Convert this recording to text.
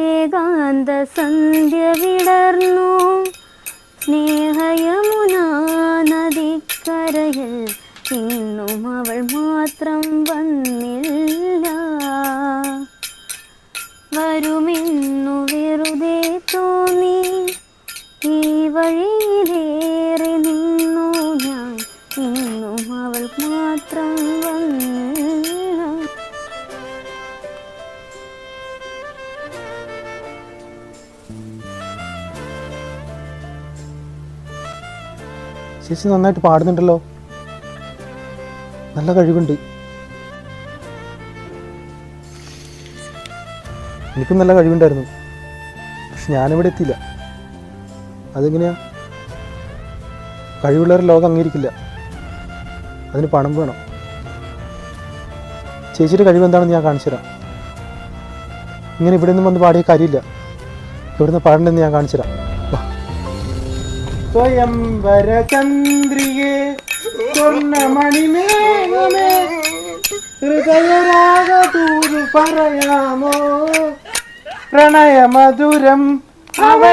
ഏകാന്ത സന്ധ്യ വിടർന്നു സ്നേഹയമുനാ നദിക്കരയിൽ ഇന്നും അവൾ മാത്രം വന്നില്ല. വരുമെന്നു വെറുതെ തോന്നി ഈ വഴിയിലേറെ നിന്നു ഞാൻ, ഇന്നും അവൾ മാത്രം വന്നില്ല. ചേച്ചി നന്നായിട്ട് പാടുന്നുണ്ടല്ലോ, നല്ല കഴിവുണ്ട്. എനിക്കും നല്ല കഴിവുണ്ടായിരുന്നു, പക്ഷെ ഞാനിവിടെ എത്തിയില്ല. അതെങ്ങനെയാ? കഴിവുള്ളവരുടെ ലോകം അംഗീകരിക്കില്ല, അതിന് പണം വേണം. ചേച്ചിയുടെ കഴിവ് എന്താണെന്ന് ഞാൻ കാണിച്ചു തരാം. ഇങ്ങനെ ഇവിടെ നിന്നും വന്ന് പാടിയ കാര്യമില്ല, എവിടുന്ന് പാടണ്ടെന്ന് ഞാൻ കാണിച്ചു തരാം. സ്വയംവര ചന്ദ്രികേ സ്വർണ്ണമണിമേഘമേ ഹൃദയരാഗതൂരു പറയാമോ പ്രണയമധുരം അവൾ